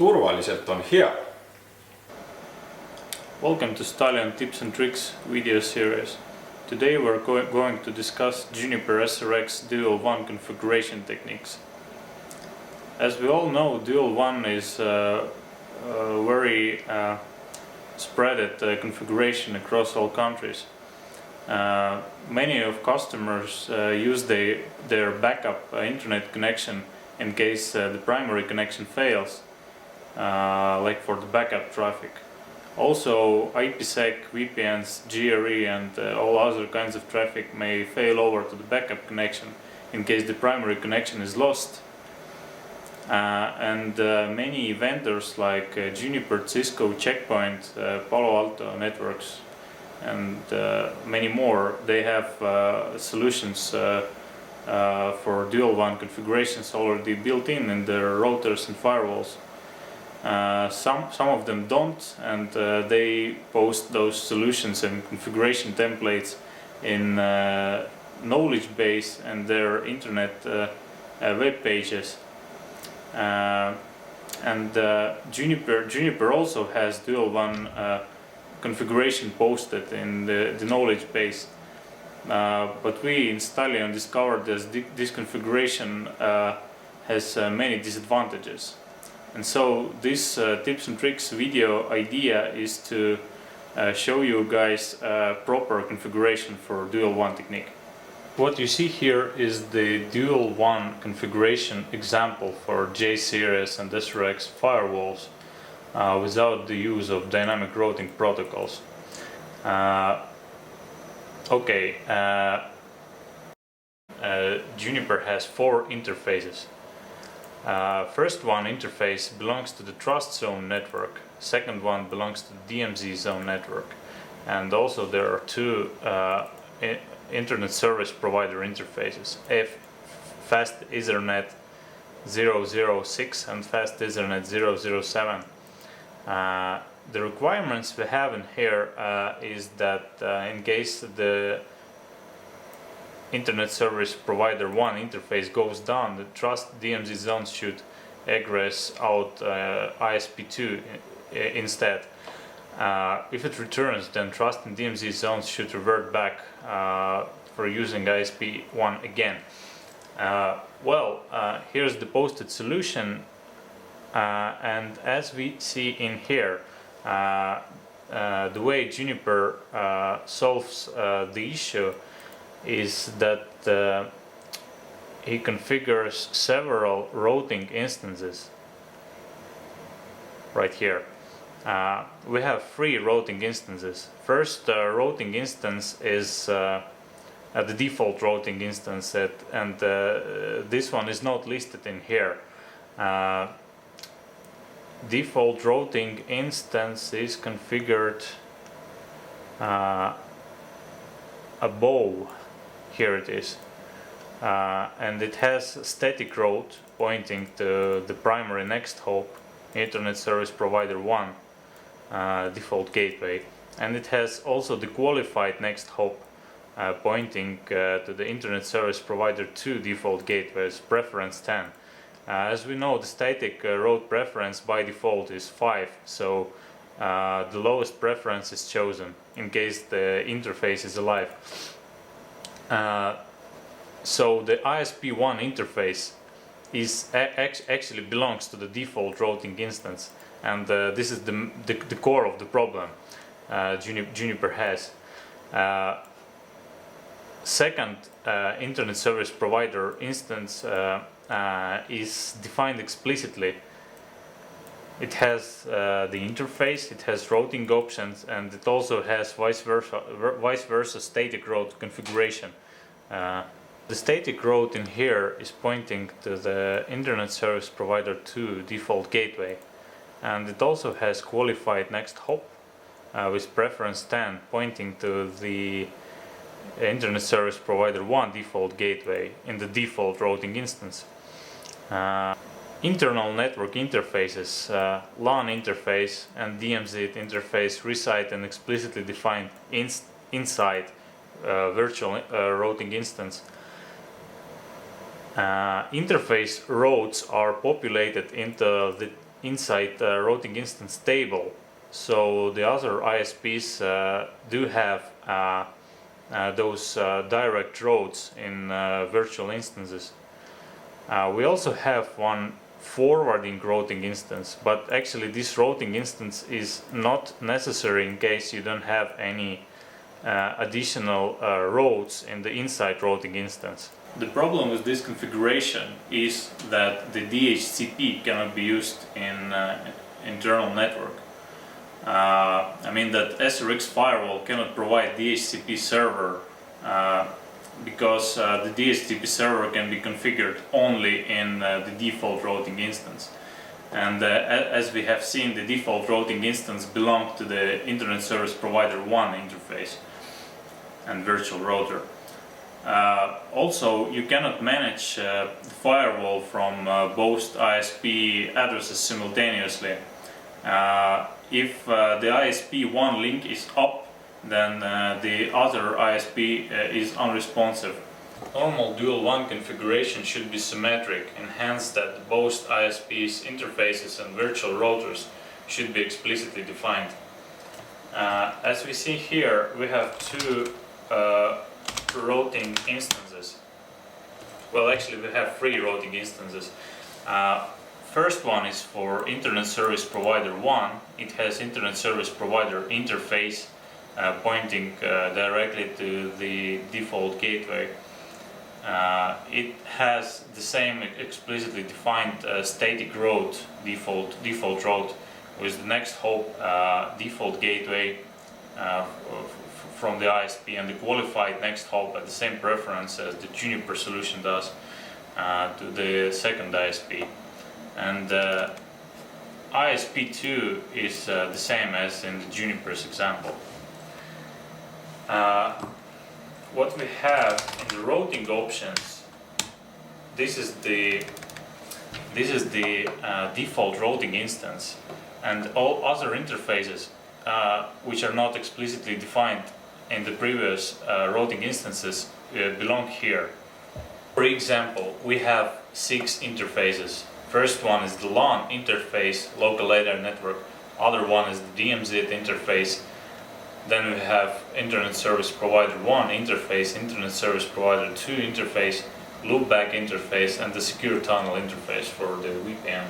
turvaliselt on hea. Welcome to Stallion Tips and Tricks video series. Today we're going to discuss Juniper SRX Dual WAN configuration techniques. As we all know, Dual WAN is a very spread configuration across all countries. Many of customers use their backup internet connection in case the primary connection fails, like for the backup traffic. Also, IPsec, VPNs, GRE and all other kinds of traffic may fail over to the backup connection in case the primary connection is lost. Many vendors like Juniper, Cisco, Checkpoint, Palo Alto Networks and many more, they have solutions for dual WAN configurations already built in their routers and firewalls. Some of them don't, and they post those solutions and configuration templates in knowledge base and their internet web pages. Juniper also has dual WAN configuration posted in the knowledge base, but we in Stallion discovered that this configuration has many disadvantages. And so this tips and tricks video idea is to show you guys proper configuration for dual WAN technique. What you see here is the dual WAN configuration example for J-series and SRX firewalls without the use of dynamic routing protocols. Juniper has 4 interfaces. First one interface belongs to the trust zone network, second one belongs to the DMZ zone network, and also there are 2 internet service provider interfaces, Fast Ethernet 006 and Fast Ethernet 007. The requirements we have in here is that in case the Internet Service Provider 1 interface goes down, the Trust DMZ zones should egress out ISP2 instead. If it returns, then Trust and DMZ zones should revert back for using ISP1 again. Here's the posted solution, and as we see in here, the way Juniper solves the issue is that he configures several routing instances right here. We have 3 routing instances. First routing instance is the default routing instance, and this one is not listed in here. Default routing instance is configured above. Here it is, and it has static route pointing to the primary next hop, Internet Service Provider 1 default gateway, and it has also the qualified next hop pointing to the Internet Service Provider 2 default gateways, preference 10. As we know, the static route preference by default is 5, so the lowest preference is chosen in case the interface is alive. So the ISP1 interface is actually belongs to the default routing instance, and this is the core of the problem Juniper has. Second Internet Service Provider instance is defined explicitly. It has the interface, it has routing options, and it also has vice versa static route configuration. The static route in here is pointing to the Internet Service Provider 2 default gateway, and it also has qualified next hop with preference 10 pointing to the Internet Service Provider 1 default gateway in the default routing instance. Internal network interfaces, LAN interface and DMZ interface reside and explicitly defined inside virtual routing instance. Interface routes are populated into the inside routing instance table, so the other ISPs do have those direct routes in virtual instances. We also have one forwarding routing instance, but actually this routing instance is not necessary in case you don't have any additional routes in the inside routing instance. The problem with this configuration is that the DHCP cannot be used in internal network. I mean that SRX firewall cannot provide DHCP server because the DHCP server can be configured only in the default routing instance. And as we have seen, the default routing instance belongs to the Internet Service Provider 1 interface and virtual router. Also, you cannot manage the firewall from both ISP addresses simultaneously. If the ISP1 link is up, then the other ISP is unresponsive. Normal dual WAN configuration should be symmetric, and hence that both ISPs, interfaces and virtual routers should be explicitly defined. As we see here, we have two routing instances. Well, actually we have three routing instances. First one is for Internet Service Provider 1. It has Internet Service Provider interface pointing directly to the default gateway. It has the same explicitly defined static route, default route, with the next hop default gateway from the ISP, and the qualified next hop at the same preference as the Juniper solution does to the second ISP. And ISP2 is the same as in the Juniper's example. What we have in the routing options, this is the default routing instance, and all other interfaces which are not explicitly defined in the previous routing instances belong here. For example, we have 6 interfaces. First one is the LAN interface, local area network. Other one is the DMZ interface. Then we have Internet Service Provider 1 interface, Internet Service Provider 2 interface, loopback interface, and the secure tunnel interface for the VPN.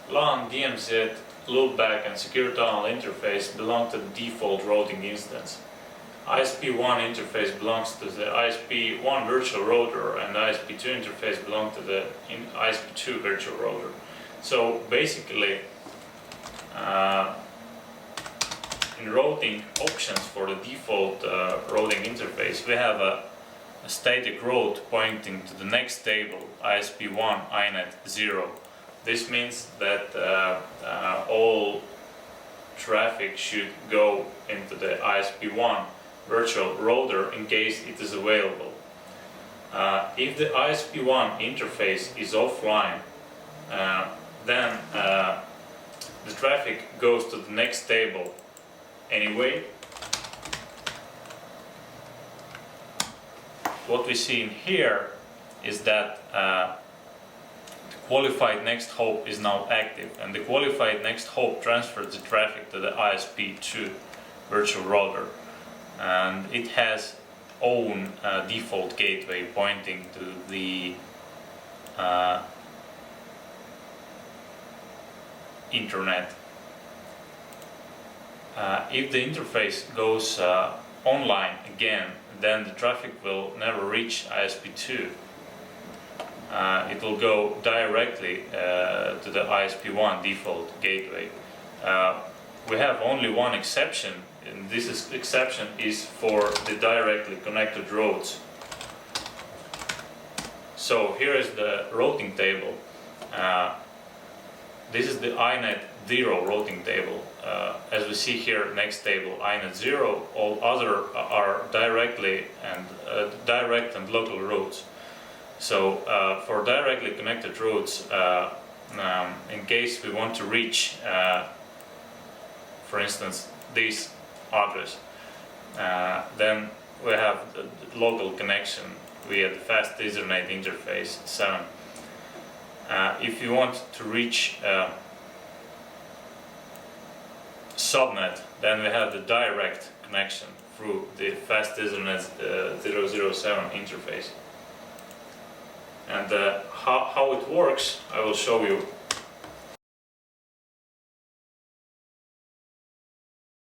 LAN, DMZ, loopback, and secure tunnel interface belong to the default routing instance. ISP1 interface belongs to the ISP1 virtual router, and the ISP2 interface belongs to the ISP2 virtual router. So basically, in routing options for the default routing interface, we have a static route pointing to the next table, ISP1 INET 0. This means that all traffic should go into the ISP1 virtual router in case it is available. If the ISP1 interface is offline, then the traffic goes to the next table anyway. What we see in here is that the qualified next hop is now active, and the qualified next hop transfers the traffic to the ISP2 virtual router, and it has own default gateway pointing to the internet. If the interface goes online again, then the traffic will never reach ISP2. It will go directly to the ISP1 default gateway. We have only one exception, and this exception is for the directly connected routes. So here is the routing table. This is the INET 0 routing table. As we see here, next table, INET 0, all other are directly and direct and local routes. So for directly connected routes, in case we want to reach, for instance, this address, then we have the local connection via the fast Ethernet interface 7. if you want to reach subnet, then we have the direct connection through the fast Ethernet 007 interface. And how it works, I will show you